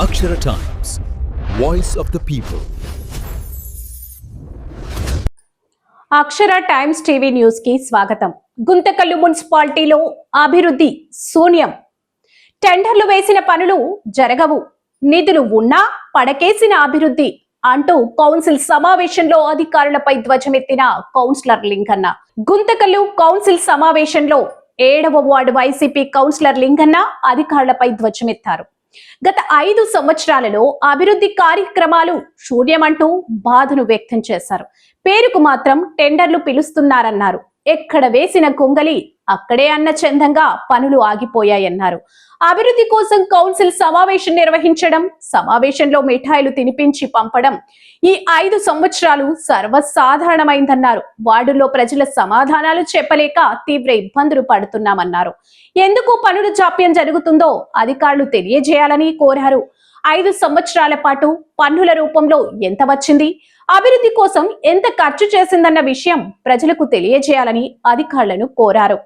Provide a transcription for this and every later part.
Akshara Times, Voice of the People. Akshara times TV news కి స్వాగతం. గుంతకల్లు మున్సిపాలిటీలో అభివృద్ధి శూన్యం. టెండర్లు వేసిన పనులు జరగవు. నిధులు ఉన్నా పడకేసిన అభివృద్ధి అంటూ కౌన్సిల్ సమావేశంలో అధికారులపై ధ్వజమెత్తిన కౌన్సిలర్ లింగన్న. గుంతకల్లు కౌన్సిల్ సమావేశంలో 7వ వార్డు వైసీపీ కౌన్సిలర్ లింగన్న అధికారులపై ధ్వజమెత్తారు. గత 5 సంవత్సరాలలో అభివృద్ధి కార్యక్రమాలు శూన్యమంటూ బాధను వ్యక్తం చేశారు. పేరుకు మాత్రం టెండర్లు పిలుస్తున్నారన్నారు. ఎక్కడ వేసిన కొంగలి అక్కడే అన్న చందంగా పనులు ఆగిపోయాయన్నారు. అభివృద్ధి కోసం కౌన్సిల్ సమావేశం నిర్వహించడం, సమావేశంలో మిఠాయిలు తినిపించి పంపడం ఈ 5 సంవత్సరాలు సర్వసాధారణమైందన్నారు. వార్డుల్లో ప్రజల సమాధానాలు చెప్పలేక తీవ్ర ఇబ్బందులు పడుతున్నామన్నారు. ఎందుకు పనులు జాప్యం జరుగుతుందో అధికారులు తెలియజేయాలని కోరారు. 5 సంవత్సరాల పాటు పన్నుల రూపంలో ఎంత వచ్చింది, అభివృద్ధి కోసం ఎంత ఖర్చు చేసిందన్న విషయం ప్రజలకు తెలియజేయాలని అధికారులను కోరారు.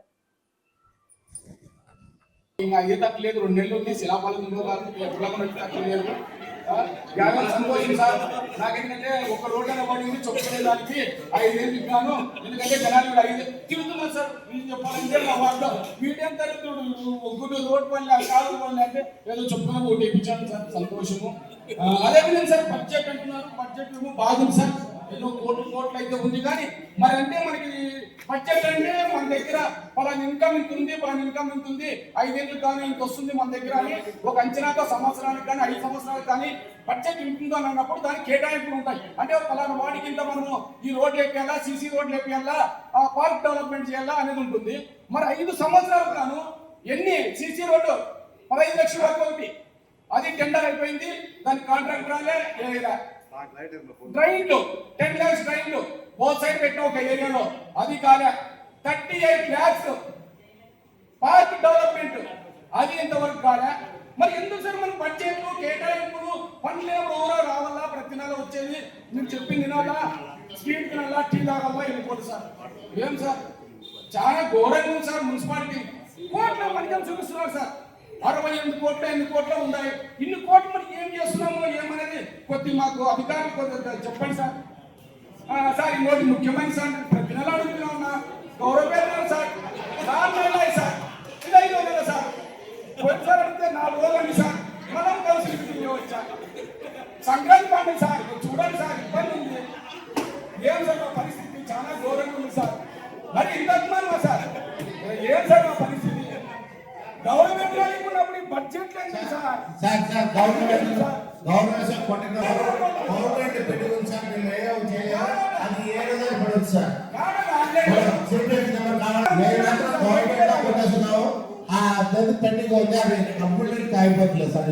సంతోషం సార్. నాకేంటంటే ఒక రోడ్డు పడింది చెప్పుకునేదానికి 5 ఏళ్ళు ఇవ్వను. ఎందుకంటే జనాలు 5 తిరుగుతున్నారు సార్. మీరు చెప్పాలంటే మా వార్డులో మీడియం తరగతుడు ఒగ్గుడు రోడ్డు పనులు కాదు పనులు అంటే ఏదో చెప్పుకుని ఓటు ఇప్పించాను సార్. సంతోషము. అదేవిధంగా సార్ బడ్జెట్ అంటున్నారు. బడ్జెట్ ఏమో బాగుంది సార్. ఏదో కోట్లు అయితే ఉంది, కానీ మరి అంటే మనకి బడ్జెట్ అంటే మన దగ్గర పలానా ఇన్కమ్ ఇంత ఉంది, పలానా ఇన్కమ్ ఇంత ఉంది, 5 ఏళ్ళు కానీ ఇంత వస్తుంది మన దగ్గర అని ఒక అంచనాతో సంవత్సరానికి కానీ 5 సంవత్సరాలకు కానీ బడ్జెట్ ఇంటుందో అని అన్నప్పుడు దానికి కేటాయింపులు ఉంటాయి. అంటే పలానా వాడికి ఇంత మనము ఈ రోడ్లు వేపియాలా, సీసీ రోడ్లు వేపియాలా, పార్క్ డెవలప్మెంట్ చేయాలా అనేది ఉంటుంది. మరి 5 సంవత్సరాలకు గాను ఎన్ని సీసీ రోడ్డు 15 లక్షల వరకు ఒకటి అది టెండర్ అయిపోయింది. దాని కాంట్రాక్ట్ రాలే, డ్రైన్లు 10 lakhs డ్రైన్లు బోత్ సైడ్ పెట్టిన ఒక ఏరియాలో అది కాలే. 38 lakhs పార్క్ డెవలప్మెంట్ అది ఇంతవరకు కాలే. మరి ఎందుకు సార్ మన బడ్జెట్లు కేటాయింపులు పనులు లేనప్పుడు ఎవరో రావాలా, ప్రతి నెల వచ్చేది మీరు చెప్పింది తినాలా, స్వీట్ తినాలా, టీ తాగాలా, వెళ్ళిపోదు సార్. ఏం సార్ చాలా ఘోరంగా ఉంది సార్. మున్సిపాలిటీ కోట్ల పనికం చూపిస్తున్నారు సార్. 68 కోట్లు 8 కోట్లు ఉన్నాయి. ఇన్ని కోట్లు మరి ఏం చేస్తున్నామో ఏమనేది కొద్ది మాకు అధికారులు కొద్దిగా చెప్పండి సార్. సార్ ఇంకోటి ముఖ్యమైన సార్, ప్రతి నెల అడుగుతున్నా ఉన్నా గౌరవ సార్. 4 నెలలు సార్, ఇది 5వ నెల సార్. కొద్దిసారి అడిగితే 4 రోజులు సార్. మనం కలిసి వచ్చా సంక్రాంతి పండుగ సార్. చూడండి సార్, ఇబ్బంది ఉంది. ఏం సార్ మా పరిస్థితి చాలా ఘోరంగా ఉంది సార్. మరి ఇంత అభిమానమా సార్? ఏం సార్ మా పరిస్థితి? గవర్నమెంట్ ఉన్నప్పుడు బడ్జెట్ లేదు సార్. గవర్నమెంట్ పెట్టుకుంది సార్. మేము లేఅవుట్ చేయాలి, అది ఏ రోజు పడదు సార్. గవర్నమెంట్ కొట్టేస్తున్నావు, ఆ పెండింగ్ ఉంది, అది కంప్లీట్ అయిపోతుంది సార్.